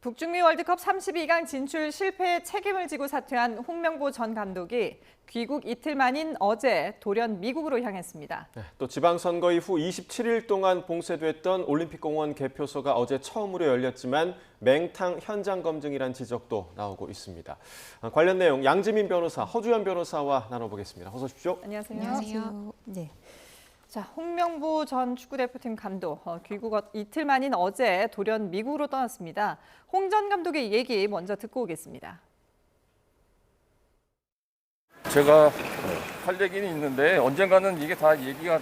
북중미 월드컵 32강 진출 실패에 책임을 지고 사퇴한 홍명보 전 감독이 귀국 이틀 만인 어제 돌연 미국으로 향했습니다. 네, 또 지방선거 이후 27일 동안 봉쇄됐던 올림픽공원 개표소가 어제 처음으로 열렸지만 맹탕 현장 검증이란 지적도 나오고 있습니다. 관련 내용 양지민 변호사, 허주연 변호사와 나눠보겠습니다. 어서 오십시오. 안녕하세요. 안녕하세요. 네. 자, 홍명보 전 축구대표팀 감독 귀국 이틀 만인 어제 돌연 미국으로 떠났습니다. 홍 전 감독의 얘기 먼저 듣고 오겠습니다. 제가 할 얘기는 있는데 언젠가는 이게 다 얘기가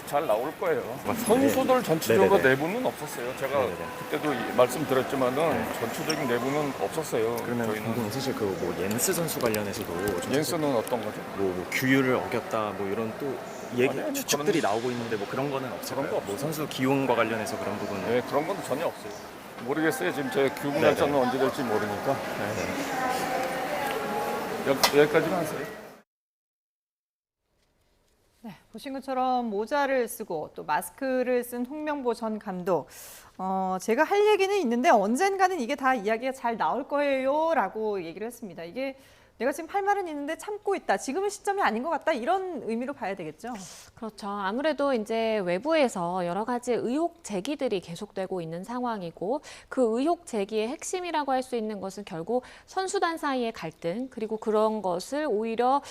잘 나올 거예요. 선수들 전체적으로 내부는 없었어요. 제가 그때도 말씀드렸지만은 전체적인 내부는 없었어요. 그러면 저희는. 감독님 사실 그 뭐 옌스 선수 관련해서도 옌스는 어떤 거죠? 뭐 규율을 어겼다 뭐 이런 또 얘기 아니요, 추측들이 나오고 있는데 뭐 그런 거는 없을까요? 그런 거 없어요. 뭐 선수 기용과 관련해서 그런 부분은 네, 그런 건 전혀 없어요. 모르겠어요. 지금 제 귀국 날짜는 언제 될지 모르니까. 여기까지만 하세요. 네, 보신 것처럼 모자를 쓰고 또 마스크를 쓴 홍명보 전 감독. 제가 할 얘기는 있는데 언젠가는 이게 다 이야기가 잘 나올 거예요 라고 얘기를 했습니다. 이게 내가 지금 할 말은 있는데 참고 있다. 지금은 시점이 아닌 것 같다. 이런 의미로 봐야 되겠죠. 그렇죠. 아무래도 이제 외부에서 여러 가지 의혹 제기들이 계속되고 있는 상황이고 그 의혹 제기의 핵심이라고 할 수 있는 것은 결국 선수단 사이의 갈등 그리고 그런 것을 오히려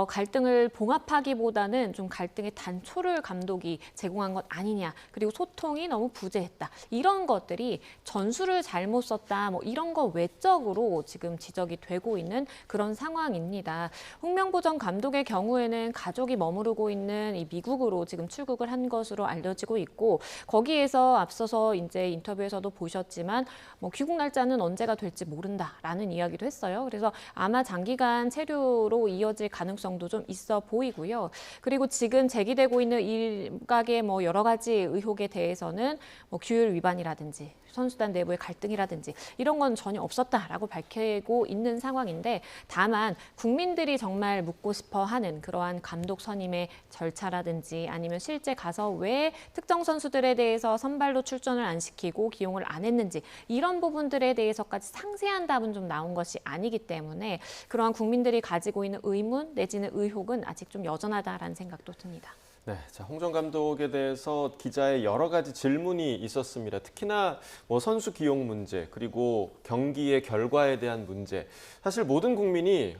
갈등을 봉합하기보다는 좀 갈등의 단초를 감독이 제공한 것 아니냐. 그리고 소통이 너무 부재했다. 이런 것들이 전술을 잘못 썼다. 뭐 이런 거 외적으로 지금 지적이 되고 있는 그런 상황입니다. 홍명보 전 감독의 경우에는 가족이 머무르고 있는 이 미국으로 지금 출국을 한 것으로 알려지고 있고 거기에서 앞서서 이제 인터뷰에서도 보셨지만 뭐 귀국 날짜는 언제가 될지 모른다라는 이야기도 했어요. 그래서 아마 장기간 체류로 이어질 가능성도 좀 있어 보이고요. 그리고 지금 제기되고 있는 일각의 뭐 여러 가지 의혹에 대해서는 뭐 규율 위반이라든지 선수단 내부의 갈등이라든지 이런 건 전혀 없었다라고 밝히고 있는 상황인데 다만 국민들이 정말 묻고 싶어하는 그러한 감독 선임의 절차라든지 아니면 실제 가서 왜 특정 선수들에 대해서 선발로 출전을 안 시키고 기용을 안 했는지 이런 부분들에 대해서까지 상세한 답은 좀 나온 것이 아니기 때문에 그러한 국민들이 가지고 있는 의문 내지는 의혹은 아직 좀 여전하다라는 생각도 듭니다. 네, 자, 홍 전 감독에 대해서 기자의 여러 가지 질문이 있었습니다. 특히나 뭐 선수 기용 문제 그리고 경기의 결과에 대한 문제. 사실 모든 국민이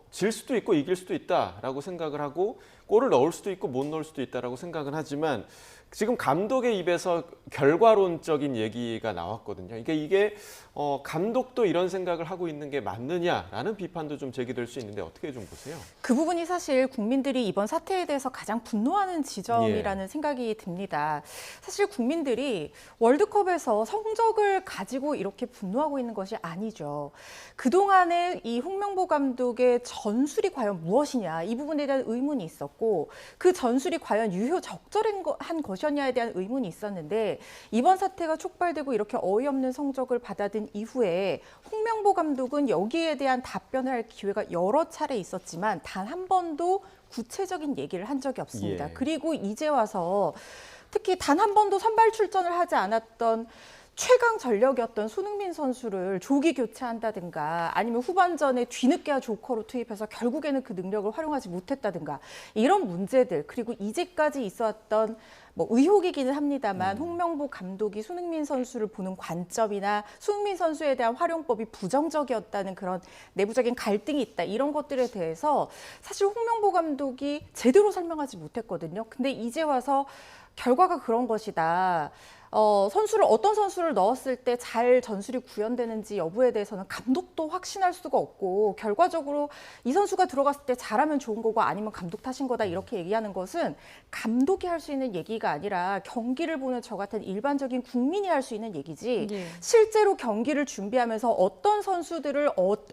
질 수도 있고 이길 수도 있다라고 생각을 하고 골을 넣을 수도 있고 못 넣을 수도 있다라고 생각은 하지만 지금 감독의 입에서 결과론적인 얘기가 나왔거든요. 이게 감독도 이런 생각을 하고 있는 게 맞느냐라는 비판도 좀 제기될 수 있는데 어떻게 좀 보세요? 그 부분이 사실 국민들이 이번 사태에 대해서 가장 분노하는 지점이라는 생각이 듭니다. 사실 국민들이 월드컵에서 성적을 가지고 이렇게 분노하고 있는 것이 아니죠. 그동안에 이 홍명보 감독의 전술이 과연 무엇이냐 이 부분에 대한 의문이 있었고 그 전술이 과연 유효적절한 것이었냐에 대한 의문이 있었는데 이번 사태가 촉발되고 이렇게 어이없는 성적을 받아든 이후에 홍명보 감독은 여기에 대한 답변을 할 기회가 여러 차례 있었지만 단 한 번도 구체적인 얘기를 한 적이 없습니다. 그리고 이제 와서 특히 단 한 번도 선발 출전을 하지 않았던 최강 전력이었던 손흥민 선수를 조기 교체한다든가 아니면 후반전에 뒤늦게야 조커로 투입해서 결국에는 그 능력을 활용하지 못했다든가 이런 문제들 그리고 이제까지 있었던 뭐 의혹이기는 합니다만 홍명보 감독이 손흥민 선수를 보는 관점이나 손흥민 선수에 대한 활용법이 부정적이었다는 그런 내부적인 갈등이 있다 이런 것들에 대해서 사실 홍명보 감독이 제대로 설명하지 못했거든요. 근데 이제 와서 결과가 그런 것이다. 어떤 선수를 넣었을 때 잘 전술이 구현되는지 여부에 대해서는 감독도 확신할 수가 없고 결과적으로 이 선수가 들어갔을 때 잘하면 좋은 거고 아니면 감독 탓인 거다 이렇게 얘기하는 것은 감독이 할 수 있는 얘기가 아니라 경기를 보는 저 같은 일반적인 국민이 할 수 있는 얘기지 실제로 경기를 준비하면서 어떤 선수들을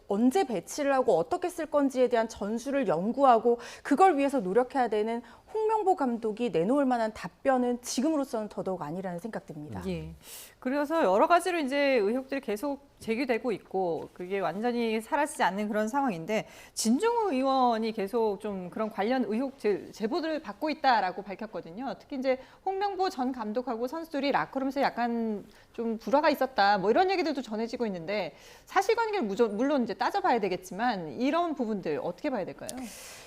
언제 배치를 하고 어떻게 쓸 건지에 대한 전술을 연구하고 그걸 위해서 노력해야 되는 홍명보 감독이 내놓을 만한 답변은 지금으로서는 더더욱 아니라는 생각 듭니다. 예. 그래서 여러 가지로 이제 의혹들이 계속 제기되고 있고 그게 완전히 사라지지 않는 그런 상황인데 진중우 의원이 계속 좀 그런 관련 의혹 제보들을 받고 있다라고 밝혔거든요. 특히 이제 홍명보 전 감독하고 선수들이 라커룸에서 약간 좀 불화가 있었다 뭐 이런 얘기들도 전해지고 있는데 사실관계를 물론 이제 따져봐야 되겠지만 이런 부분들 어떻게 봐야 될까요?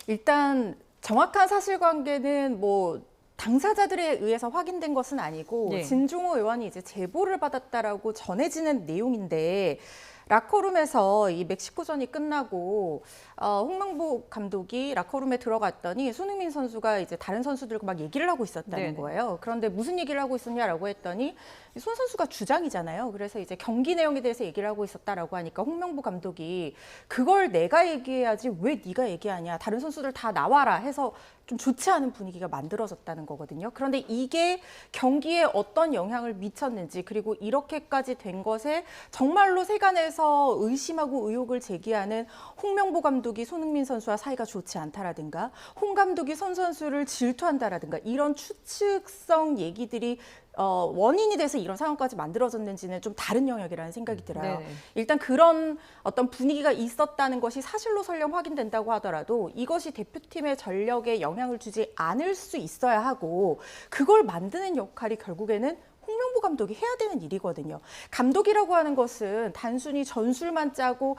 일단 정확한 사실관계는 뭐 당사자들에 의해서 확인된 것은 아니고 네. 진중호 의원이 이제 제보를 받았다라고 전해지는 내용인데 라커룸에서 이 멕시코전이 끝나고 홍명보 감독이 라커룸에 들어갔더니 손흥민 선수가 이제 다른 선수들과 막 얘기를 하고 있었다는 네네. 거예요. 그런데 무슨 얘기를 하고 있었냐라고 했더니 손 선수가 주장이잖아요. 그래서 이제 경기 내용에 대해서 얘기를 하고 있었다라고 하니까 홍명보 감독이 그걸 내가 얘기해야지 왜 네가 얘기하냐. 다른 선수들 다 나와라 해서 좀 좋지 않은 분위기가 만들어졌다는 거거든요. 그런데 이게 경기에 어떤 영향을 미쳤는지 그리고 이렇게까지 된 것에 정말로 세간에서 의심하고 의혹을 제기하는 홍명보 감독이 손흥민 선수와 사이가 좋지 않다라든가 홍 감독이 손 선수를 질투한다라든가 이런 추측성 얘기들이 원인이 돼서 이런 상황까지 만들어졌는지는 좀 다른 영역이라는 생각이 들어요. 네네. 일단 그런 어떤 분위기가 있었다는 것이 사실로 설령 확인된다고 하더라도 이것이 대표팀의 전력에 영향을 주지 않을 수 있어야 하고 그걸 만드는 역할이 결국에는 홍명보 감독이 해야 되는 일이거든요. 감독이라고 하는 것은 단순히 전술만 짜고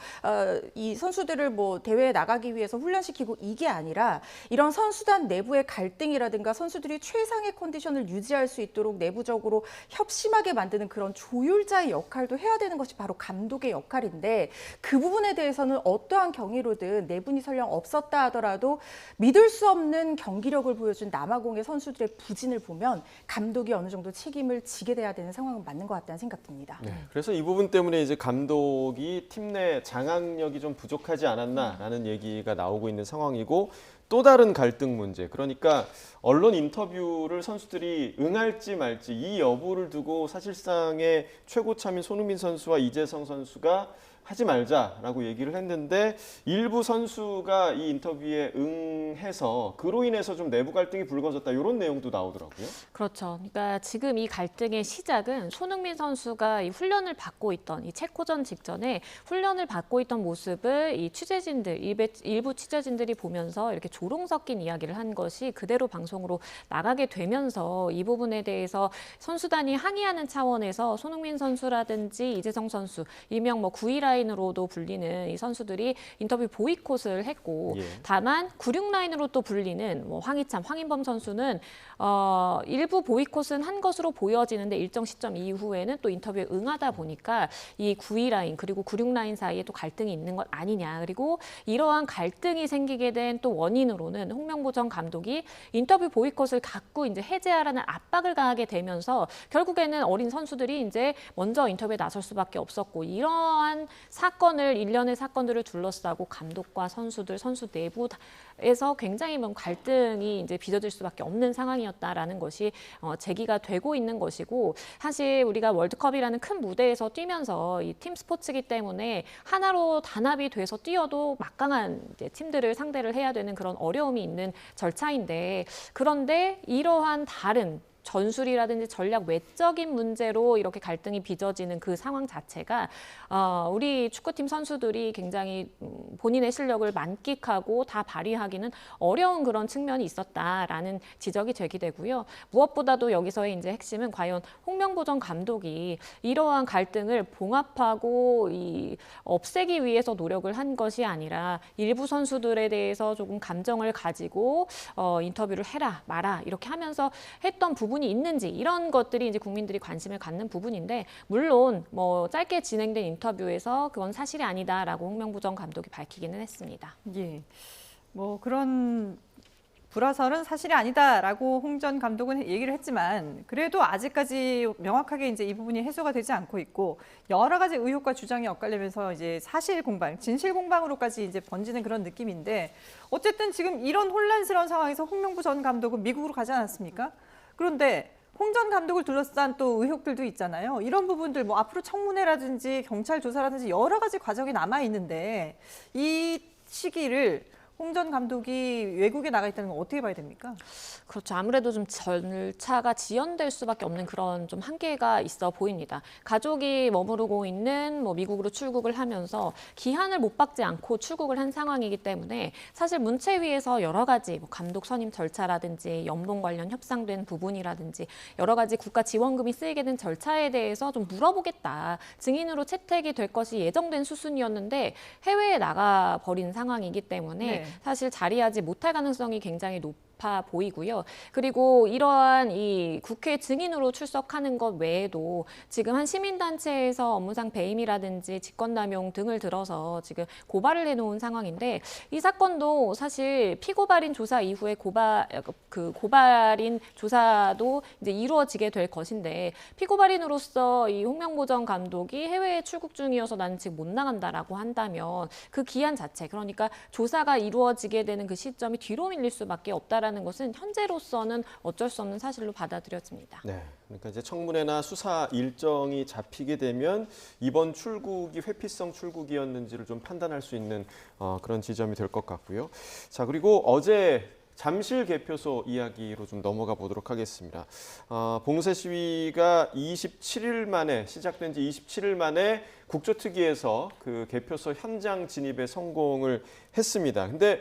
이 선수들을 뭐 대회에 나가기 위해서 훈련시키고 이게 아니라 이런 선수단 내부의 갈등이라든가 선수들이 최상의 컨디션을 유지할 수 있도록 내부적으로 협심하게 만드는 그런 조율자의 역할도 해야 되는 것이 바로 감독의 역할인데 그 부분에 대해서는 어떠한 경위로든 내분이 설령 없었다 하더라도 믿을 수 없는 경기력을 보여준 남아공의 선수들의 부진을 보면 감독이 어느 정도 책임을 지게 돼야 되는 상황은 맞는 것 같다는 생각 듭니다. 네, 그래서 이 부분 때문에 이제 감독이 팀 내 장악력이 좀 부족하지 않았나라는 얘기가 나오고 있는 상황이고 또 다른 갈등 문제. 그러니까 언론 인터뷰를 선수들이 응할지 말지 이 여부를 두고 사실상의 최고참인 손흥민 선수와 이재성 선수가 하지 말자라고 얘기를 했는데 일부 선수가 이 인터뷰에 응해서 그로 인해서 좀 내부 갈등이 불거졌다 이런 내용도 나오더라고요. 그렇죠. 그러니까 지금 이 갈등의 시작은 손흥민 선수가 이 훈련을 받고 있던 이 체코전 직전에 훈련을 받고 있던 모습을 이 취재진들, 일부 취재진들이 보면서 이렇게 조롱 섞인 이야기를 한 것이 그대로 방송으로 나가게 되면서 이 부분에 대해서 선수단이 항의하는 차원에서 손흥민 선수라든지 이재성 선수, 일명 뭐 9위라인으로도 불리는 이 선수들이 인터뷰 보이콧을 했고 예. 다만 96라인으로 또 불리는 뭐 황희찬, 황인범 선수는 일부 보이콧은 한 것으로 보여지는데 일정 시점 이후에는 또 인터뷰에 응하다 보니까 이 9위 라인 그리고 96 라인 사이에 또 갈등이 있는 것 아니냐. 그리고 이러한 갈등이 생기게 된 또 원인으로는 홍명보 전 감독이 인터뷰 보이콧을 갖고 이제 해제하라는 압박을 가하게 되면서 결국에는 어린 선수들이 이제 먼저 인터뷰에 나설 수밖에 없었고 이러한 사건을 일련의 사건들을 둘러싸고 감독과 선수들, 선수 내부에서 굉장히 갈등이 이제 빚어질 수밖에 없는 상황이었다라는 것이 제기가 되고 있는 것이고 사실 우리가 월드컵이라는 큰 무대에서 뛰면서 이 팀 스포츠이기 때문에 하나로 단합이 돼서 뛰어도 막강한 이제 팀들을 상대를 해야 되는 그런 어려움이 있는 절차인데 그런데 이러한 다른 전술이라든지 전략 외적인 문제로 이렇게 갈등이 빚어지는 그 상황 자체가 우리 축구팀 선수들이 굉장히 본인의 실력을 만끽하고 다 발휘하기는 어려운 그런 측면이 있었다라는 지적이 제기되고요. 무엇보다도 여기서의 이제 핵심은 과연 홍명보 전 감독이 이러한 갈등을 봉합하고 없애기 위해서 노력을 한 것이 아니라 일부 선수들에 대해서 조금 감정을 가지고 인터뷰를 해라 마라 이렇게 하면서 했던 부분이 있는지 이런 것들이 이제 국민들이 관심을 갖는 부분인데 물론 뭐 짧게 진행된 인터뷰에서 그건 사실이 아니다라고 홍명보 전 감독이 밝히기는 했습니다. 예. 뭐 그런 불화설은 사실이 아니다라고 홍 전 감독은 얘기를 했지만 그래도 아직까지 명확하게 이제 이 부분이 해소가 되지 않고 있고 여러 가지 의혹과 주장이 엇갈리면서 이제 사실 공방, 진실 공방으로까지 이제 번지는 그런 느낌인데 어쨌든 지금 이런 혼란스러운 상황에서 홍명보 전 감독은 미국으로 가지 않았습니까? 그런데 홍 전 감독을 둘러싼 또 의혹들도 있잖아요. 이런 부분들 뭐 앞으로 청문회라든지 경찰 조사라든지 여러 가지 과정이 남아 있는데 이 시기를 홍 전 감독이 외국에 나가 있다는 건 어떻게 봐야 됩니까? 그렇죠. 아무래도 좀 절차가 지연될 수밖에 없는 그런 좀 한계가 있어 보입니다. 가족이 머무르고 있는 뭐 미국으로 출국을 하면서 기한을 못 받지 않고 출국을 한 상황이기 때문에 사실 문체위에서 여러 가지 뭐 감독 선임 절차라든지 연봉 관련 협상된 부분이라든지 여러 가지 국가 지원금이 쓰이게 된 절차에 대해서 좀 물어보겠다. 증인으로 채택이 될 것이 예정된 수순이었는데 해외에 나가 버린 상황이기 때문에 네. 사실 자리하지 못할 가능성이 굉장히 높아 보이고요. 그리고 이러한 이 국회 증인으로 출석하는 것 외에도 지금 한 시민단체에서 업무상 배임이라든지 직권남용 등을 들어서 지금 고발을 해놓은 상황인데 이 사건도 사실 피고발인 조사 이후에 고발인 조사도 이제 이루어지게 될 것인데 피고발인으로서 이 홍명보 전 감독이 해외에 출국 중이어서 나는 지금 못 나간다라고 한다면 그 기한 자체 그러니까 조사가 이루어지게 되는 그 시점이 뒤로 밀릴 수밖에 없다라는 것은 현재로서는 어쩔 수 없는 사실로 받아들여집니다. 네, 그러니까 이제 청문회나 수사 일정이 잡히게 되면 이번 출국이 회피성 출국이었는지를 좀 판단할 수 있는 그런 지점이 될 것 같고요. 자, 그리고 어제 잠실 개표소 이야기로 좀 넘어가 보도록 하겠습니다. 봉쇄 시위가 27일 만에 시작된 지 27일 만에 국조특위에서 그 개표소 현장 진입에 성공을 했습니다. 근데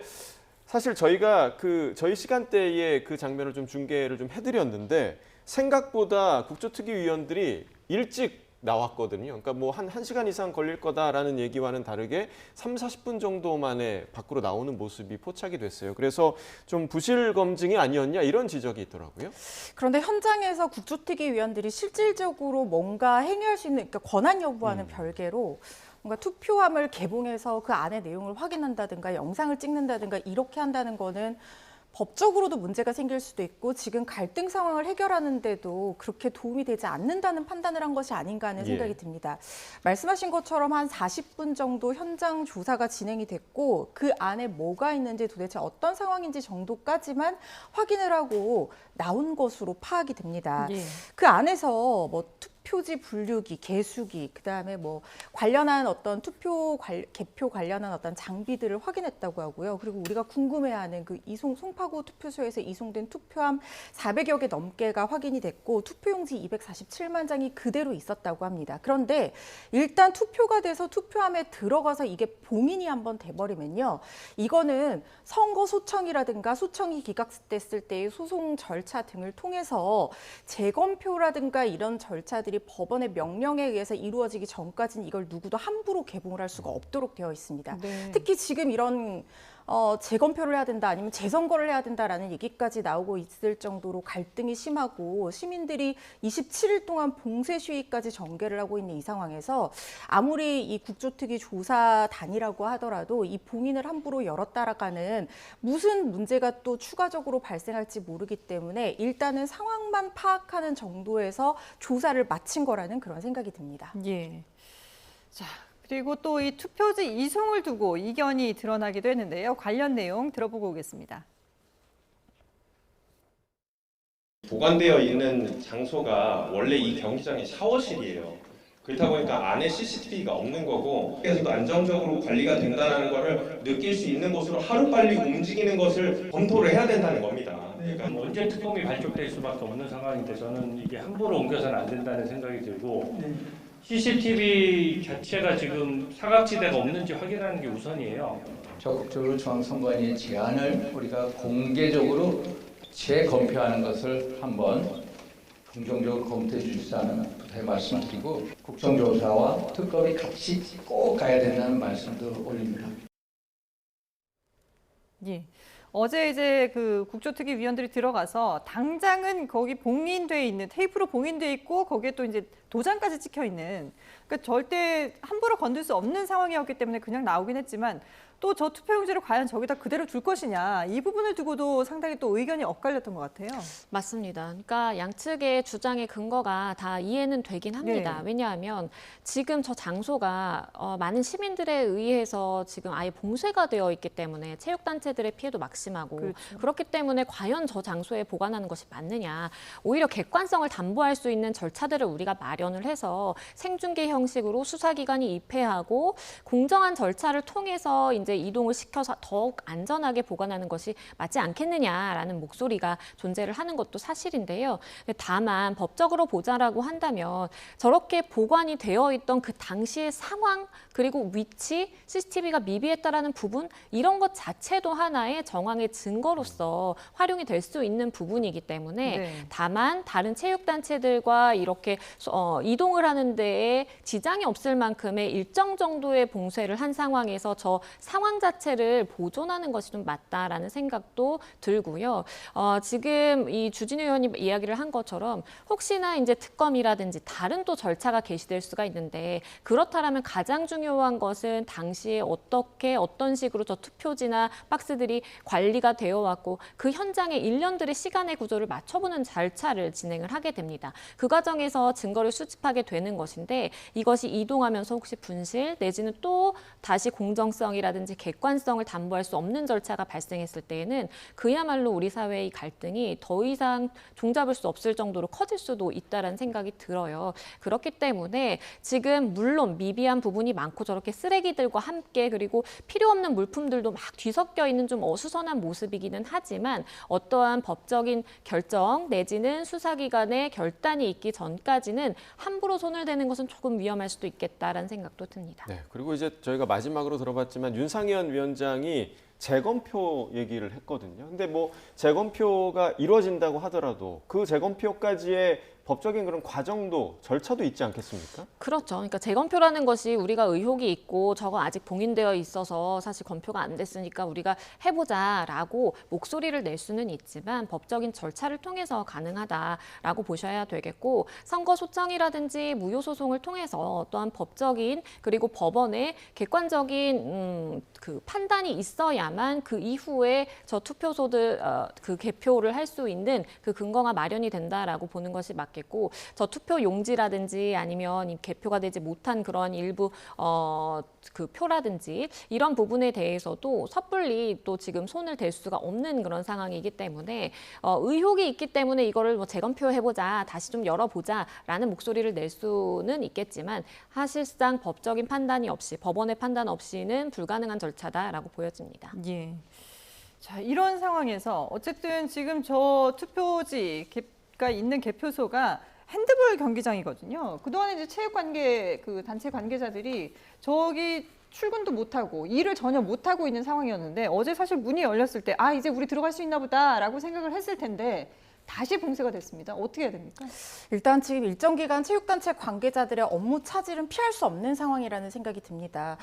사실 저희가 저희 시간대에 그 장면을 좀 중계를 좀 해드렸는데 생각보다 국조특위 위원들이 일찍 나왔거든요. 그러니까 뭐 한 1시간 이상 걸릴 거다라는 얘기와는 다르게 30-40분 정도 만에 밖으로 나오는 모습이 포착이 됐어요. 그래서 좀 부실 검증이 아니었냐 이런 지적이 있더라고요. 그런데 현장에서 국조특위 위원들이 실질적으로 뭔가 행위할 수 있는 그러니까 권한 여부와는 별개로 뭔가 투표함을 개봉해서 그 안에 내용을 확인한다든가 영상을 찍는다든가 이렇게 한다는 거는 법적으로도 문제가 생길 수도 있고 지금 갈등 상황을 해결하는 데도 그렇게 도움이 되지 않는다는 판단을 한 것이 아닌가 하는 생각이 듭니다. 말씀하신 것처럼 한 40분 정도 현장 조사가 진행이 됐고 그 안에 뭐가 있는지 도대체 어떤 상황인지 정도까지만 확인을 하고 나온 것으로 파악이 됩니다. 예. 그 안에서 뭐 투표지 분류기, 개수기, 그다음에 뭐 관련한 어떤 개표 관련한 어떤 장비들을 확인했다고 하고요. 그리고 우리가 궁금해하는 그 송파구 투표소에서 이송된 투표함 400여 개 넘게가 확인이 됐고 투표용지 247만 장이 그대로 있었다고 합니다. 그런데 일단 투표가 돼서 투표함에 들어가서 이게 봉인이 한번 돼버리면요. 이거는 선거 소청이라든가 소청이 기각됐을 때의 소송 절차 등을 통해서 재검표라든가 이런 절차들이 법원의 명령에 의해서 이루어지기 전까지는 이걸 누구도 함부로 개봉을 할 수가 없도록 되어 있습니다. 네. 특히 지금 이런 재검표를 해야 된다 아니면 재선거를 해야 된다라는 얘기까지 나오고 있을 정도로 갈등이 심하고 시민들이 27일 동안 봉쇄 시위까지 전개를 하고 있는 이 상황에서 아무리 이 국조특위 조사단이라고 하더라도 이 봉인을 함부로 열었다라가는 무슨 문제가 또 추가적으로 발생할지 모르기 때문에 일단은 상황만 파악하는 정도에서 조사를 마친 거라는 그런 생각이 듭니다. 예. 자, 그리고 또 이 투표지 이송을 두고 이견이 드러나기도 했는데요. 관련 내용 들어보고 오겠습니다. 보관되어 있는 장소가 원래 이 경기장의 샤워실이에요. 그렇다 보니까 안에 CCTV가 없는 거고 그래서도 안정적으로 관리가 된다는 것을 느낄 수 있는 곳으로 하루빨리 움직이는 것을 검토를 해야 된다는 겁니다. 그러니까 언제 특검이 발족될 수밖에 없는 상황인데 저는 이게 함부로 옮겨서는 안 된다는 생각이 들고 CCTV 자체가 지금 사각지대가 없는지 확인하는 게 우선이에요. 적극적으로 중앙선관위의 제안을 우리가 공개적으로 재검표하는 것을 한번 긍정적으로 검토해 주시라는 부탁의 말씀드리고 국정조사와 특검이 같이 꼭 가야 된다는 말씀도 올립니다. 예. 어제 이제 그 국조특위 위원들이 들어가서 당장은 거기 봉인돼 있는 테이프로 봉인돼 있고 거기에 또 이제 도장까지 찍혀 있는 그러니까 절대 함부로 건들 수 없는 상황이었기 때문에 그냥 나오긴 했지만 또 저 투표용지를 과연 저기다 그대로 둘 것이냐 이 부분을 두고도 상당히 또 의견이 엇갈렸던 것 같아요. 맞습니다. 그러니까 양측의 주장의 근거가 다 이해는 되긴 합니다. 네. 왜냐하면 지금 저 장소가 많은 시민들에 의해서 지금 아예 봉쇄가 되어 있기 때문에 체육단체들의 피해도 막심하고 그렇죠. 그렇기 때문에 과연 저 장소에 보관하는 것이 맞느냐. 오히려 객관성을 담보할 수 있는 절차들을 우리가 마련을 해서 생중계 형식으로 수사기관이 입회하고 공정한 절차를 통해서 이제 이동을 시켜서 더욱 안전하게 보관하는 것이 맞지 않겠느냐라는 목소리가 존재를 하는 것도 사실인데요. 다만 법적으로 보자라고 한다면 저렇게 보관이 되어 있던 그 당시의 상황 그리고 위치, CCTV가 미비했다라는 부분 이런 것 자체도 하나의 정황의 증거로서 활용이 될 수 있는 부분이기 때문에 네. 다만 다른 체육단체들과 이렇게 이동을 하는 데에 지장이 없을 만큼의 일정 정도의 봉쇄를 한 상황에서 저 상황 자체를 보존하는 것이 좀 맞다라는 생각도 들고요. 지금 이 주진우 의원이 이야기를 한 것처럼 혹시나 이제 특검이라든지 다른 또 절차가 개시될 수가 있는데 그렇다라면 가장 중요한 것은 당시에 어떻게 어떤 식으로 저 투표지나 박스들이 관리가 되어 왔고 그 현장에 일련들의 시간의 구조를 맞춰보는 절차를 진행을 하게 됩니다. 그 과정에서 증거를 수집하게 되는 것인데 이것이 이동하면서 혹시 분실 내지는 또 다시 공정성이라든지 객관성을 담보할 수 없는 절차가 발생했을 때에는 그야말로 우리 사회의 갈등이 더 이상 종잡을 수 없을 정도로 커질 수도 있다는 생각이 들어요. 그렇기 때문에 지금 물론 미비한 부분이 많고 저렇게 쓰레기들과 함께 그리고 필요 없는 물품들도 막 뒤섞여 있는 좀 어수선한 모습이기는 하지만 어떠한 법적인 결정 내지는 수사기관의 결단이 있기 전까지는 함부로 손을 대는 것은 조금 위험할 수도 있겠다라는 생각도 듭니다. 네, 그리고 이제 저희가 마지막으로 들어봤지만 윤상현 위원장이 재검표 얘기를 했거든요. 근데 뭐 재검표가 이루어진다고 하더라도 그 재검표까지의 법적인 그런 과정도 절차도 있지 않겠습니까? 그렇죠. 그러니까 재검표라는 것이 우리가 의혹이 있고 저거 아직 봉인되어 있어서 사실 검표가 안 됐으니까 우리가 해보자라고 목소리를 낼 수는 있지만 법적인 절차를 통해서 가능하다라고 보셔야 되겠고 선거소청이라든지 무효소송을 통해서 또한 법적인 그리고 법원의 객관적인 그 판단이 있어야만 그 이후에 저 투표소들 그 개표를 할 수 있는 그 근거가 마련이 된다라고 보는 것이 맞겠고 저 투표 용지라든지 아니면 이 개표가 되지 못한 그런 일부 그 표라든지 이런 부분에 대해서도 섣불리 또 지금 손을 댈 수가 없는 그런 상황이기 때문에 의혹이 있기 때문에 이거를 뭐 재검표해보자 다시 좀 열어보자라는 목소리를 낼 수는 있겠지만 사실상 법적인 판단이 없이 법원의 판단 없이는 불가능한 절차다라고 보여집니다. 예. 자, 이런 상황에서 어쨌든 지금 저 투표지가 있는 개표소가 핸드볼 경기장이거든요. 그동안에 이제 체육관계 그 단체 관계자들이 저기 출근도 못하고 일을 전혀 못하고 있는 상황이었는데 어제 사실 문이 열렸을 때 아, 이제 우리 들어갈 수 있나 보다라고 생각을 했을 텐데 다시 봉쇄가 됐습니다. 어떻게 해야 됩니까? 일단 지금 일정 기간 체육단체 관계자들의 업무 차질은 피할 수 없는 상황이라는 생각이 듭니다.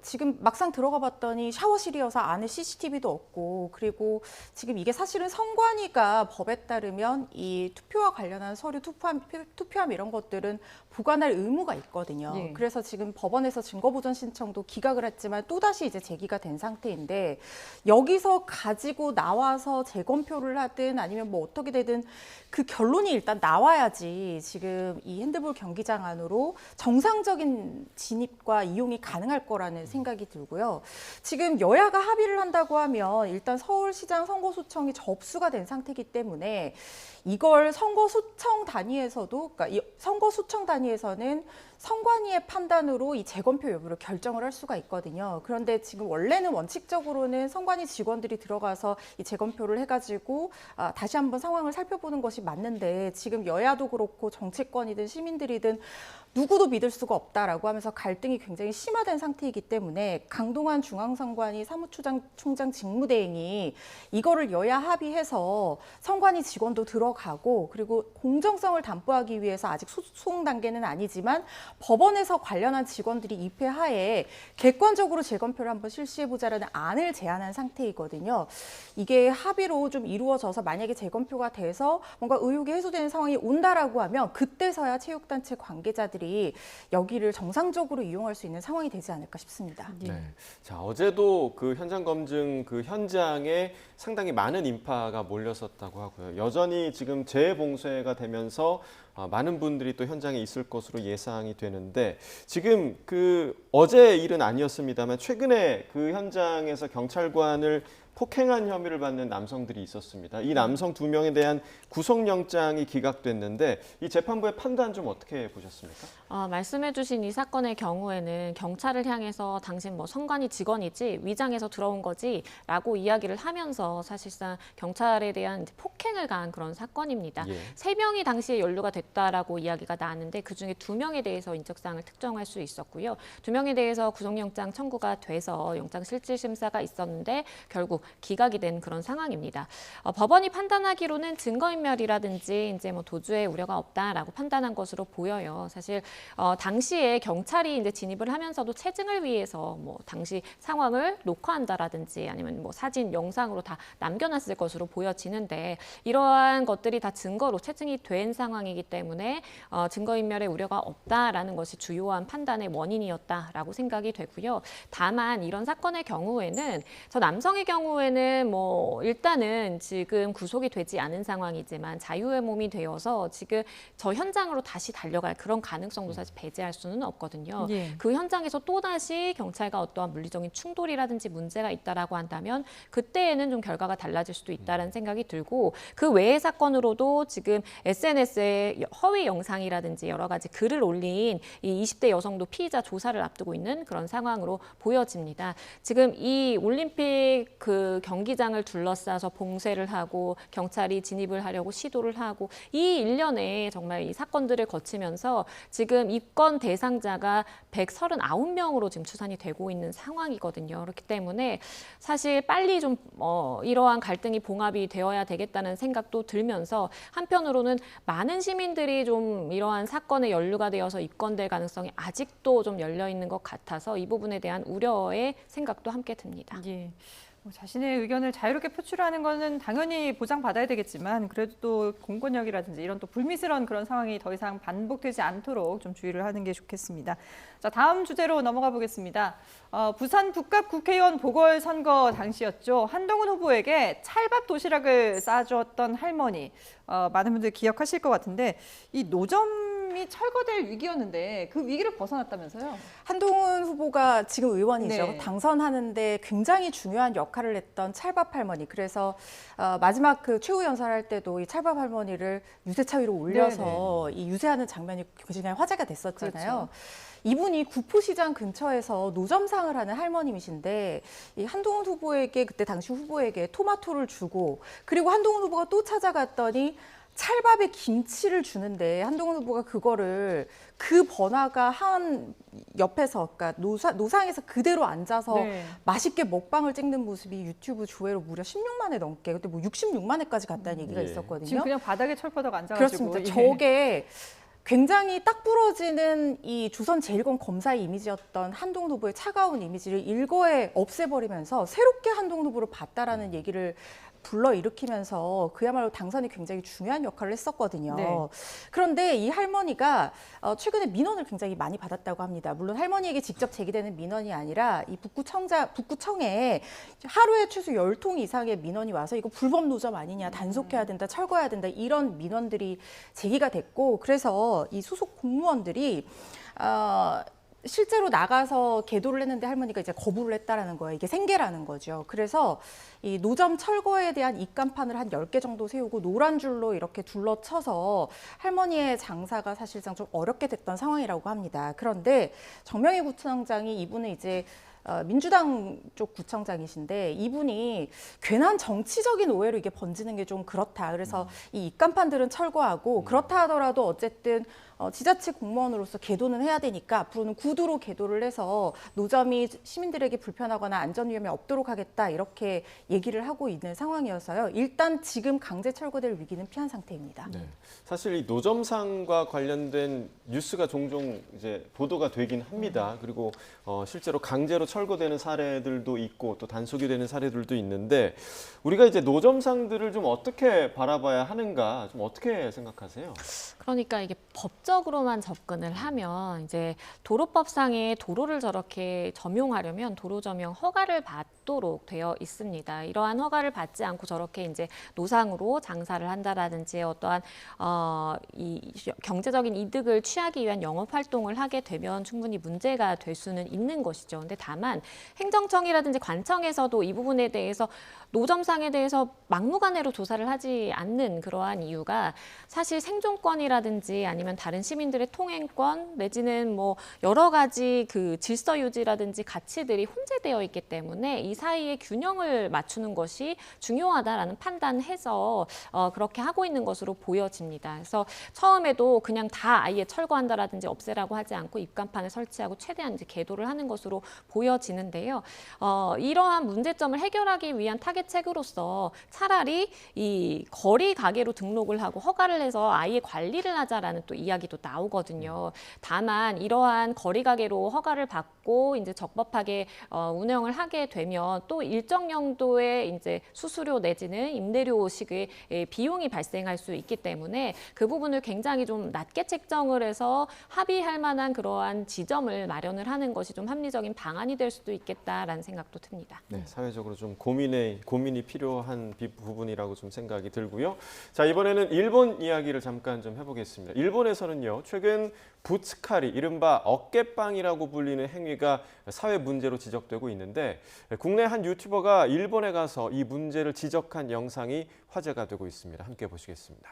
지금 막상 들어가 봤더니 샤워실이어서 안에 CCTV도 없고 그리고 지금 이게 사실은 선관위가 법에 따르면 이 투표와 관련한 서류 투표함 이런 것들은 보관할 의무가 있거든요. 예. 그래서 지금 법원에서 증거보전 신청도 기각을 했지만 또다시 이제 제기가 된 상태인데 여기서 가지고 나와서 재검표를 하든 아니면 뭐 어떻게 되든 그 결론이 일단 나와야지 지금 이 핸드볼 경기장 안으로 정상적인 진입과 이용이 가능할 거라는 생각이 들고요. 지금 여야가 합의를 한다고 하면 일단 서울시장 선거소청이 접수가 된 상태이기 때문에 이걸 선거소청 단위에서도 그러니까 이 선거소청 단위에서는 선관위의 판단으로 이 재검표 여부를 결정을 할 수가 있거든요. 그런데 지금 원래는 원칙적으로는 선관위 직원들이 들어가서 이 재검표를 해가지고 다시 한번 상황을 살펴보는 것이 맞는데 지금 여야도 그렇고 정치권이든 시민들이든 누구도 믿을 수가 없다라고 하면서 갈등이 굉장히 심화된 상태이기 때문에 강동원 중앙선관위 사무총장 직무대행이 이거를 여야 합의해서 선관위 직원도 들어가고 그리고 공정성을 담보하기 위해서 아직 소송 단계는 아니지만 법원에서 관련한 직원들이 입회하에 객관적으로 재검표를 한번 실시해보자라는 안을 제안한 상태이거든요. 이게 합의로 좀 이루어져서 만약에 재검표가 돼서 뭔가 의혹이 해소되는 상황이 온다라고 하면 그때서야 체육단체 관계자들이 여기를 정상적으로 이용할 수 있는 상황이 되지 않을까 싶습니다. 네. 자, 어제도 그 현장 검증 그 현장에 상당히 많은 인파가 몰렸었다고 하고요. 여전히 지금 재봉쇄가 되면서 많은 분들이 또 현장에 있을 것으로 예상이 되는데 지금 그 어제 일은 아니었습니다만 최근에 그 현장에서 경찰관을 폭행한 혐의를 받는 남성들이 있었습니다. 이 남성 2명에 대한 구속영장이 기각됐는데 이 재판부의 판단 좀 어떻게 보셨습니까? 말씀해주신 이 사건의 경우에는 경찰을 향해서 당신 뭐 선관위 직원이지 위장해서 들어온 거지라고 이야기를 하면서 사실상 경찰에 대한 이제 폭행을 가한 그런 사건입니다. 예. 3명이 당시에 연루가 됐다라고 이야기가 나왔는데 그중에 2명에 대해서 인적사항을 특정할 수 있었고요. 2명에 대해서 구속영장 청구가 돼서 영장실질심사가 있었는데 결국 기각이 된 그런 상황입니다. 법원이 판단하기로는 증거인멸이라든지 이제 뭐 도주의 우려가 없다라고 판단한 것으로 보여요. 사실 당시에 경찰이 이제 진입을 하면서도 체증을 위해서 뭐 당시 상황을 녹화한다라든지 아니면 뭐 사진, 영상으로 다 남겨놨을 것으로 보여지는데 이러한 것들이 다 증거로 체증이 된 상황이기 때문에 증거인멸의 우려가 없다라는 것이 주요한 판단의 원인이었다라고 생각이 되고요. 다만 이런 사건의 경우에는 저 남성의 경우에는 뭐 일단은 지금 구속이 되지 않은 상황이지만 자유의 몸이 되어서 지금 저 현장으로 다시 달려갈 그런 가능성도 사실 배제할 수는 없거든요. 예. 그 현장에서 또다시 경찰과 어떠한 물리적인 충돌이라든지 문제가 있다라고 한다면 그때에는 좀 결과가 달라질 수도 있다는 생각이 들고 그 외의 사건으로도 지금 SNS에 허위 영상이라든지 여러 가지 글을 올린 이 20대 여성도 피의자 조사를 앞두고 있는 그런 상황으로 보여집니다. 지금 이 올림픽 그 경기장을 둘러싸서 봉쇄를 하고 경찰이 진입을 하려고 시도를 하고 이 일련의 정말 이 사건들을 거치면서 지금 입건 대상자가 139명으로 지금 추산이 되고 있는 상황이거든요. 그렇기 때문에 사실 빨리 좀 이러한 갈등이 봉합이 되어야 되겠다는 생각도 들면서 한편으로는 많은 시민들이 좀 이러한 사건에 연루가 되어서 입건될 가능성이 아직도 좀 열려 있는 것 같아서 이 부분에 대한 우려의 생각도 함께 듭니다. 예. 자신의 의견을 자유롭게 표출하는 것은 당연히 보장받아야 되겠지만 그래도 또 공권력이라든지 이런 또 불미스러운 그런 상황이 더 이상 반복되지 않도록 좀 주의를 하는 게 좋겠습니다. 자, 다음 주제로 넘어가 보겠습니다. 부산 북갑 국회의원 보궐선거 당시였죠. 한동훈 후보에게 찰밥 도시락을 싸주었던 할머니. 많은 분들 기억하실 것 같은데 이 노점이 철거될 위기였는데 그 위기를 벗어났다면서요? 한동훈 후보가 지금 의원이죠. 네. 당선하는데 굉장히 중요한 역할을 했던 찰밥 할머니. 그래서 마지막 그 최후 연설할 때도 이 찰밥 할머니를 유세차 위로 올려서 이 유세하는 장면이 굉장히 화제가 됐었잖아요. 그렇죠. 이분이 구포시장 근처에서 노점상을 하는 할머님이신데 이 한동훈 후보에게 그때 당시 후보에게 토마토를 주고 그리고 한동훈 후보가 또 찾아갔더니 찰밥에 김치를 주는데 한동훈 후보가 그거를 그 번화가 한 옆에서 그러니까 노상에서 그대로 앉아서 네. 맛있게 먹방을 찍는 모습이 유튜브 조회로 무려 16만회 넘게 그때 뭐 66만회까지 갔다는 얘기가 예. 있었거든요. 지금 그냥 바닥에 철퍼덕 앉아가지고. 그렇습니다. 예. 저게 굉장히 딱 부러지는 이 조선제일공 검사의 이미지였던 한동훈 후보의 차가운 이미지를 일거에 없애버리면서 새롭게 한동훈 후보를 봤다라는 얘기를 불러일으키면서 그야말로 당선이 굉장히 중요한 역할을 했었거든요. 네. 그런데 이 할머니가 최근에 민원을 굉장히 많이 받았다고 합니다. 물론 할머니에게 직접 제기되는 민원이 아니라 이 북구청에 하루에 최소 10통 이상의 민원이 와서 이거 불법 노점 아니냐, 단속해야 된다, 철거해야 된다 이런 민원들이 제기가 됐고 그래서 이 소속 공무원들이 실제로 나가서 계도를 했는데 할머니가 이제 거부를 했다라는 거예요. 이게 생계라는 거죠. 그래서 이 노점 철거에 대한 입간판을 한 10개 정도 세우고 노란 줄로 이렇게 둘러쳐서 할머니의 장사가 사실상 좀 어렵게 됐던 상황이라고 합니다. 그런데 정명희 구청장이 이분은 이제 민주당 쪽 구청장이신데 이분이 괜한 정치적인 오해로 이게 번지는 게 좀 그렇다. 그래서 이 입간판들은 철거하고 그렇다 하더라도 어쨌든 지자체 공무원으로서 계도는 해야 되니까 앞으로는 구두로 계도를 해서 노점이 시민들에게 불편하거나 안전 위험이 없도록 하겠다 이렇게 얘기를 하고 있는 상황이어서요. 일단 지금 강제 철거될 위기는 피한 상태입니다. 네. 사실 이 노점상과 관련된 뉴스가 종종 이제 보도가 되긴 합니다. 그리고 실제로 강제로 철거되는 사례들도 있고 또 단속이 되는 사례들도 있는데 우리가 이제 노점상들을 좀 어떻게 바라봐야 하는가 좀 어떻게 생각하세요? 그러니까 이게 법적으로만 접근을 하면 이제 도로법상에 도로를 저렇게 점용하려면 도로 점용 허가를 없도록 되어 있습니다. 이러한 허가를 받지 않고 저렇게 이제 노상으로 장사를 한다라든지 어떠한 이 경제적인 이득을 취하기 위한 영업 활동을 하게 되면 충분히 문제가 될 수는 있는 것이죠. 근데 다만 행정청이라든지 관청에서도 이 부분에 대해서 노점상에 대해서 막무가내로 조사를 하지 않는 그러한 이유가 사실 생존권이라든지 아니면 다른 시민들의 통행권 내지는 뭐 여러 가지 그 질서 유지라든지 가치들이 혼재되어 있기 때문에 이 사이에 균형을 맞추는 것이 중요하다라는 판단해서 그렇게 하고 있는 것으로 보여집니다. 그래서 처음에도 그냥 다 아예 철거한다라든지 없애라고 하지 않고 입간판을 설치하고 최대한 이제 계도를 하는 것으로 보여지는데요. 이러한 문제점을 해결하기 위한 타겟책으로서 차라리 이 거리 가게로 등록을 하고 허가를 해서 아예 관리를 하자라는 또 이야기도 나오거든요. 다만 이러한 거리 가게로 허가를 받고 이제 적법하게 운영을 하게 되면 또 일정 정도의 이제 수수료 내지는 임대료식의 비용이 발생할 수 있기 때문에 그 부분을 굉장히 좀 낮게 책정을 해서 합의할 만한 그러한 지점을 마련을 하는 것이 좀 합리적인 방안이 될 수도 있겠다라는 생각도 듭니다. 네, 사회적으로 좀 고민이 필요한 부분이라고 좀 생각이 들고요. 자, 이번에는 일본 이야기를 잠깐 좀 해보겠습니다. 일본에서는요, 최근 부츠카리, 이른바 어깨빵이라고 불리는 행위가 사회 문제로 지적되고 있는데 국내 한 유튜버가 일본에 가서 이 문제를 지적한 영상이 화제가 되고 있습니다. 함께 보시겠습니다.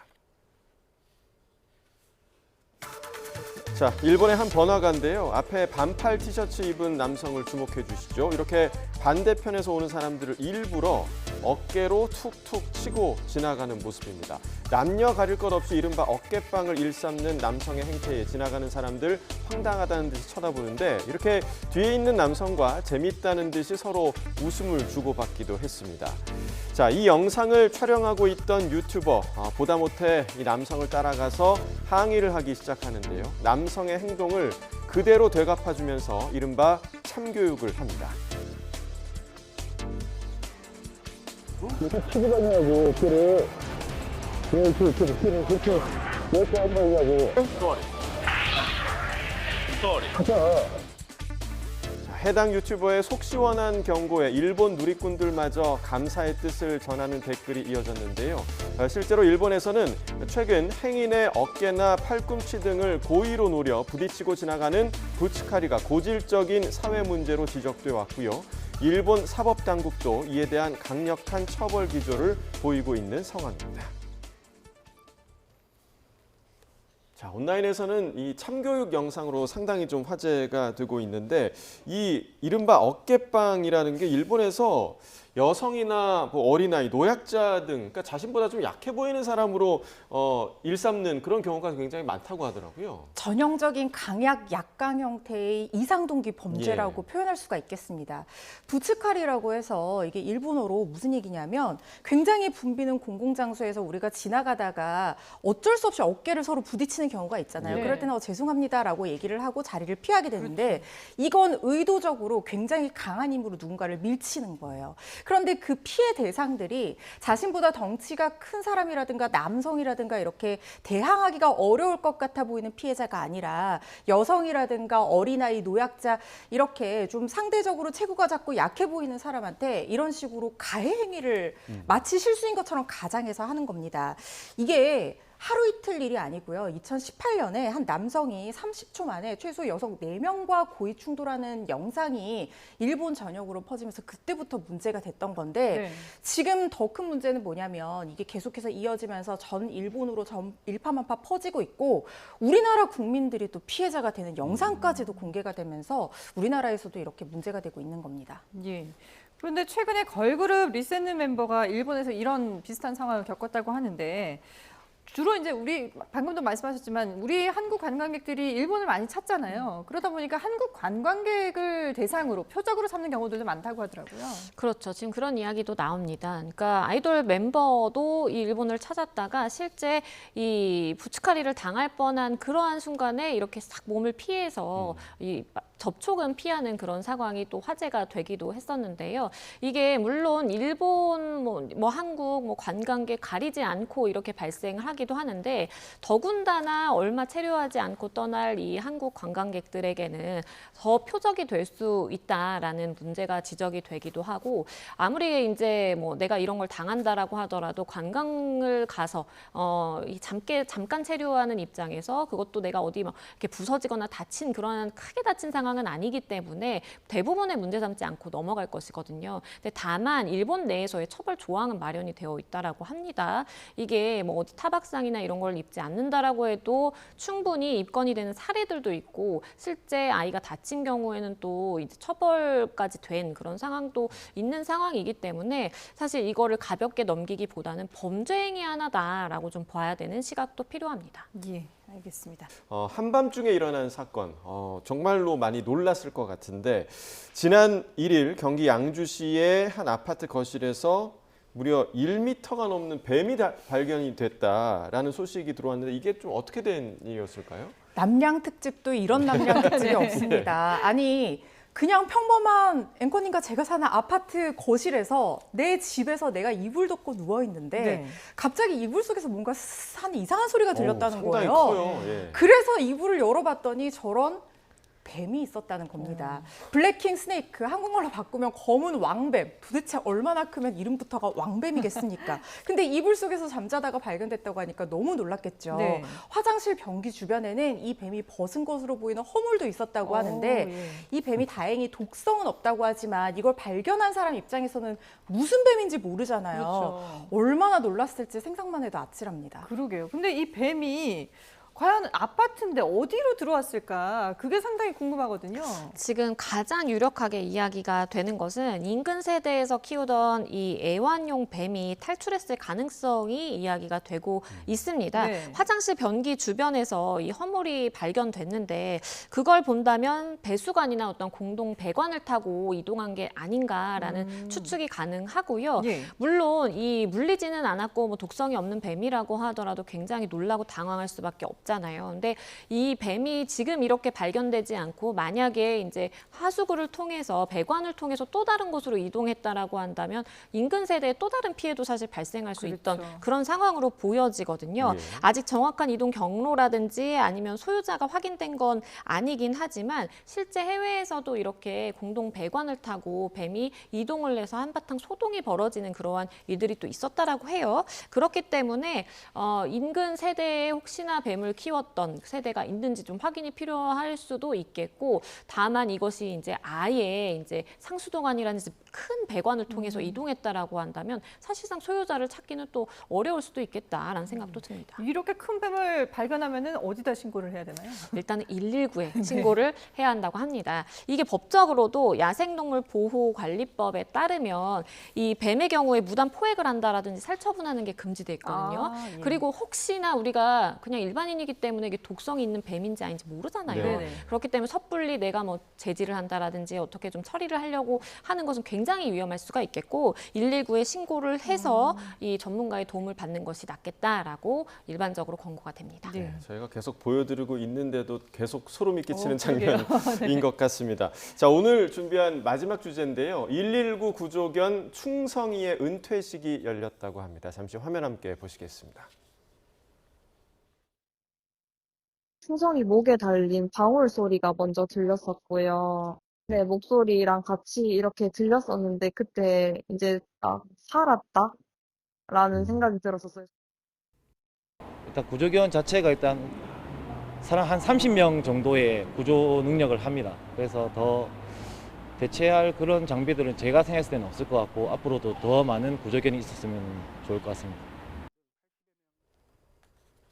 자, 일본의 한 번화가인데요. 앞에 반팔 티셔츠 입은 남성을 주목해 주시죠. 이렇게 반대편에서 오는 사람들을 일부러 어깨로 툭툭 치고 지나가는 모습입니다. 남녀 가릴 것 없이 이른바 어깨빵을 일삼는 남성의 행태에 지나가는 사람들 황당하다는 듯이 쳐다보는데 이렇게 뒤에 있는 남성과 재밌다는 듯이 서로 웃음을 주고받기도 했습니다. 자, 이 영상을 촬영하고 있던 유튜버 보다 못해 이 남성을 따라가서 항의를 하기 시작하는데요. 남성의 행동을 그대로 되갚아주면서 이른바 참교육을 합니다. 이렇게 치고 다니냐고 어깨를 이렇게 한 거냐고 하자. 해당 유튜버의 속 시원한 경고에 일본 누리꾼들마저 감사의 뜻을 전하는 댓글이 이어졌는데요. 실제로 일본에서는 최근 행인의 어깨나 팔꿈치 등을 고의로 노려 부딪히고 지나가는 부츠카리가 고질적인 사회 문제로 지적돼 왔고요. 일본 사법당국도 이에 대한 강력한 처벌 기조를 보이고 있는 상황입니다. 자, 온라인에서는 이 참교육 영상으로 상당히 좀 화제가 되고 있는데 이 이른바 어깨빵이라는 게 일본에서 여성이나 뭐 어린아이, 노약자 등 그러니까 자신보다 좀 약해 보이는 사람으로 일삼는 그런 경우가 굉장히 많다고 하더라고요. 전형적인 강약 약강 형태의 이상동기 범죄라고 표현할 수가 있겠습니다. 부츠카리라고 해서 이게 일본어로 무슨 얘기냐면 굉장히 붐비는 공공장소에서 우리가 지나가다가 어쩔 수 없이 어깨를 서로 부딪히는 경우가 있잖아요. 네. 그럴 때는 죄송합니다라고 얘기를 하고 자리를 피하게 되는데 이건 의도적으로 굉장히 강한 힘으로 누군가를 밀치는 거예요. 그런데 그 피해 대상들이 자신보다 덩치가 큰 사람이라든가 남성이라든가 이렇게 대항하기가 어려울 것 같아 보이는 피해자가 아니라 여성이라든가 어린아이, 노약자 이렇게 좀 상대적으로 체구가 작고 약해 보이는 사람한테 이런 식으로 가해 행위를 마치 실수인 것처럼 가장해서 하는 겁니다. 이게 하루 이틀 일이 아니고요. 2018년에 한 남성이 30초 만에 최소 여성 4명과 고의 충돌하는 영상이 일본 전역으로 퍼지면서 그때부터 문제가 됐던 건데 네. 지금 더 큰 문제는 뭐냐면 이게 계속해서 이어지면서 전 일본으로 일파만파 퍼지고 있고 우리나라 국민들이 또 피해자가 되는 영상까지도 공개가 되면서 우리나라에서도 이렇게 문제가 되고 있는 겁니다. 예. 그런데 최근에 걸그룹 리셋느 멤버가 일본에서 이런 비슷한 상황을 겪었다고 하는데 주로 이제 우리 방금도 말씀하셨지만 우리 한국 관광객들이 일본을 많이 찾잖아요. 그러다 보니까 한국 관광객을 대상으로 표적으로 삼는 경우들도 많다고 하더라고요. 그렇죠. 지금 그런 이야기도 나옵니다. 그러니까 아이돌 멤버도 이 일본을 찾았다가 실제 이 부츠카리를 당할 뻔한 그러한 순간에 이렇게 싹 몸을 피해서 이 접촉은 피하는 그런 상황이 또 화제가 되기도 했었는데요. 이게 물론 일본, 뭐 한국, 뭐 관광객 가리지 않고 이렇게 발생을 하기도 하는데 더군다나 얼마 체류하지 않고 떠날 이 한국 관광객들에게는 더 표적이 될 수 있다라는 문제가 지적이 되기도 하고 아무리 이제 뭐 내가 이런 걸 당한다라고 하더라도 관광을 가서 잠깐 체류하는 입장에서 그것도 내가 어디 막 이렇게 부서지거나 다친 그런 크게 다친 상황은 아니기 때문에 대부분의 문제 삼지 않고 넘어갈 것이거든요. 근데 다만 일본 내에서의 처벌 조항은 마련이 되어 있다라고 합니다. 이게 뭐 어디 타박상이나 이런 걸 입지 않는다라고 해도 충분히 입건이 되는 사례들도 있고 실제 아이가 다친 경우에는 또 이제 처벌까지 된 그런 상황도 있는 상황이기 때문에 사실 이거를 가볍게 넘기기보다는 범죄 행위 하나다라고 좀 봐야 되는 시각도 필요합니다. 예, 알겠습니다. 한밤중에 일어난 사건, 정말로 많이 놀랐을 것 같은데 지난 1일 경기 양주시의 한 아파트 거실에서 무려 1m가 넘는 뱀이 발견이 됐다라는 소식이 들어왔는데 이게 좀 어떻게 된 일이었을까요? 남양 특집도 이런 남양 특집이 없습니다. 아니 그냥 평범한 앵커님과 제가 사는 아파트 거실에서 내 집에서 내가 이불 덮고 누워 있는데 네. 갑자기 이불 속에서 뭔가 한 이상한 소리가 들렸다는 상당히 거예요. 커요. 예. 그래서 이불을 열어봤더니 저런 뱀이 있었다는 겁니다. 블랙킹 스네이크, 한국말로 바꾸면 검은 왕뱀. 도대체 얼마나 크면 이름부터가 왕뱀이겠습니까? 근데 이불 속에서 잠자다가 발견됐다고 하니까 너무 놀랐겠죠. 네. 화장실 변기 주변에는 이 뱀이 벗은 것으로 보이는 허물도 있었다고 하는데 예. 이 뱀이 다행히 독성은 없다고 하지만 이걸 발견한 사람 입장에서는 무슨 뱀인지 모르잖아요. 그렇죠. 얼마나 놀랐을지 생각만 해도 아찔합니다. 그러게요. 근데 이 뱀이 과연 아파트인데 어디로 들어왔을까? 그게 상당히 궁금하거든요. 지금 가장 유력하게 이야기가 되는 것은 인근 세대에서 키우던 이 애완용 뱀이 탈출했을 가능성이 이야기가 되고 있습니다. 네. 화장실 변기 주변에서 이 허물이 발견됐는데 그걸 본다면 배수관이나 어떤 공동 배관을 타고 이동한 게 아닌가라는 추측이 가능하고요. 예. 물론 이 물리지는 않았고 뭐 독성이 없는 뱀이라고 하더라도 굉장히 놀라고 당황할 수밖에 없잖아요. 근데 이 뱀이 지금 이렇게 발견되지 않고 만약에 이제 하수구를 통해서 배관을 통해서 또 다른 곳으로 이동했다라고 한다면 인근 세대에 또 다른 피해도 사실 발생할 수 있던 그렇죠. 그런 상황으로 보여지거든요. 예. 아직 정확한 이동 경로라든지 아니면 소유자가 확인된 건 아니긴 하지만 실제 해외에서도 이렇게 공동 배관을 타고 뱀이 이동을 해서 한바탕 소동이 벌어지는 그러한 일들이 또 있었다라고 해요. 그렇기 때문에 인근 세대에 혹시나 뱀을 키웠던 세대가 있는지 좀 확인이 필요할 수도 있겠고 다만 이것이 이제 아예 이제 상수도관이라는 큰 배관을 통해서 이동했다라고 한다면 사실상 소유자를 찾기는 또 어려울 수도 있겠다라는 생각도 듭니다. 이렇게 큰 뱀을 발견하면은 어디다 신고를 해야 되나요? 일단은 119에 신고를 해야 한다고 합니다. 이게 법적으로도 야생동물 보호관리법에 따르면 이 뱀의 경우에 무단 포획을 한다라든지 살처분하는 게 금지돼 있거든요. 아, 예. 그리고 혹시나 우리가 그냥 일반인이기 때문에 이게 독성이 있는 뱀인지 아닌지 모르잖아요. 네네. 그렇기 때문에 섣불리 내가 뭐 제지를 한다라든지 어떻게 좀 처리를 하려고 하는 것은 굉장히 위험할 수가 있겠고 119에 신고를 해서 이 전문가의 도움을 받는 것이 낫겠다라고 일반적으로 권고가 됩니다. 네. 저희가 계속 보여드리고 있는데도 계속 소름이 끼치는 그러게요. 장면인 것 같습니다. 자, 오늘 준비한 마지막 주제인데요. 119 구조견 충성이의 은퇴식이 열렸다고 합니다. 잠시 화면 함께 보시겠습니다. 충성이 목에 달린 방울 소리가 먼저 들렸었고요. 네, 목소리랑 같이 이렇게 들렸었는데 그때 이제 살았다라는 생각이 들었었어요. 일단 구조견 자체가 일단 사람 한 30명 정도의 구조 능력을 합니다. 그래서 더 대체할 그런 장비들은 제가 생각했을 때는 없을 것 같고 앞으로도 더 많은 구조견이 있었으면 좋을 것 같습니다.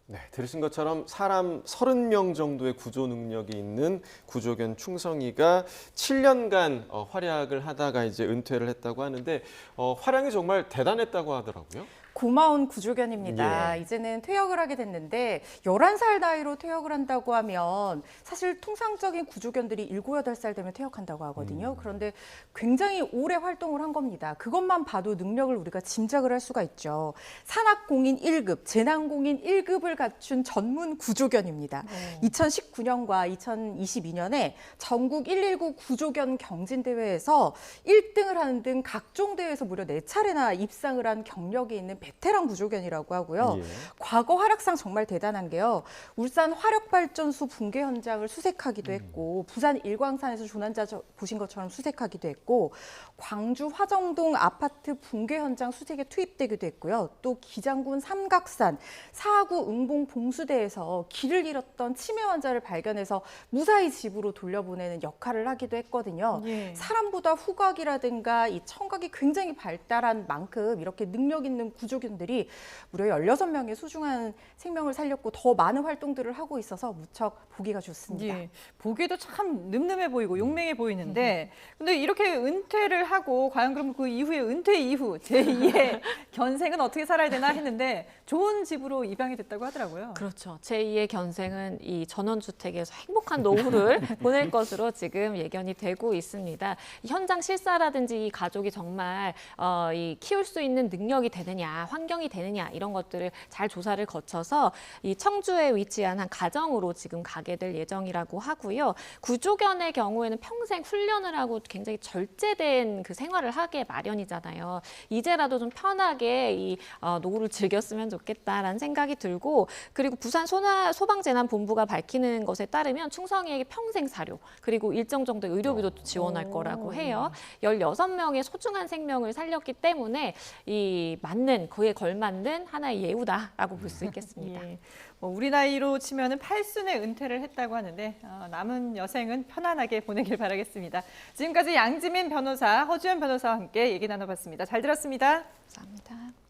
네, 들으신 것처럼 사람 30명 정도의 구조 능력이 있는 구조견 충성이가 7년간 활약을 하다가 이제 은퇴를 했다고 하는데 활약이 정말 대단했다고 하더라고요. 고마운 구조견입니다. 예. 이제는 퇴역을 하게 됐는데 11살 나이로 퇴역을 한다고 하면 사실 통상적인 구조견들이 7, 8살 되면 퇴역한다고 하거든요. 그런데 굉장히 오래 활동을 한 겁니다. 그것만 봐도 능력을 우리가 짐작을 할 수가 있죠. 산악공인 1급, 재난공인 1급을 갖춘 전문 구조견입니다. 2019년과 2022년에 전국 119 구조견 경진대회에서 1등을 하는 등 각종 대회에서 무려 4차례나 입상을 한 경력이 있는 베테랑 구조견이라고 하고요. 예. 과거 활약상 정말 대단한 게요. 울산 화력발전소 붕괴 현장을 수색하기도 했고 부산 일광산에서 조난자 보신 것처럼 수색하기도 했고 광주 화정동 아파트 붕괴 현장 수색에 투입되기도 했고요. 또 기장군 삼각산 사하구 응봉 봉수대에서 길을 잃었던 치매 환자를 발견해서 무사히 집으로 돌려보내는 역할을 하기도 했거든요. 예. 사람보다 후각이라든가 이 청각이 굉장히 발달한 만큼 이렇게 능력 있는 구조견들이 무려 16명의 소중한 생명을 살렸고 더 많은 활동들을 하고 있어서 무척 보기가 좋습니다. 예, 보기에도 참 늠름해 보이고 용맹해 보이는데 근데 이렇게 은퇴를 하고 과연 그럼 그 이후에 은퇴 이후 제2의 견생은 어떻게 살아야 되나 했는데 좋은 집으로 입양이 됐다고 하더라고요. 그렇죠. 제2의 견생은 이 전원주택에서 행복한 노후를 보낼 것으로 지금 예견이 되고 있습니다. 이 현장 실사라든지 이 가족이 정말 이 키울 수 있는 능력이 되느냐, 환경이 되느냐 이런 것들을 잘 조사를 거쳐서 이 청주에 위치한 한 가정으로 지금 가게 될 예정이라고 하고요. 구조견의 경우에는 평생 훈련을 하고 굉장히 절제된 그 생활을 하게 마련이잖아요. 이제라도 좀 편하게 이 노후를 즐겼으면 좋겠다라는 생각이 들고 그리고 부산 소방재난본부가 밝히는 것에 따르면 충성이에게 평생 사료 그리고 일정 정도 의료비도 지원할 거라고 해요. 16명의 소중한 생명을 살렸기 때문에 이 맞는 그에 걸맞는 하나의 예우다라고 볼 수 있겠습니다. 예. 뭐 우리 나이로 치면은 8순에 은퇴를 했다고 하는데 남은 여생은 편안하게 보내길 바라겠습니다. 지금까지 양지민 변호사, 허주연 변호사와 함께 얘기 나눠봤습니다. 잘 들었습니다. 감사합니다.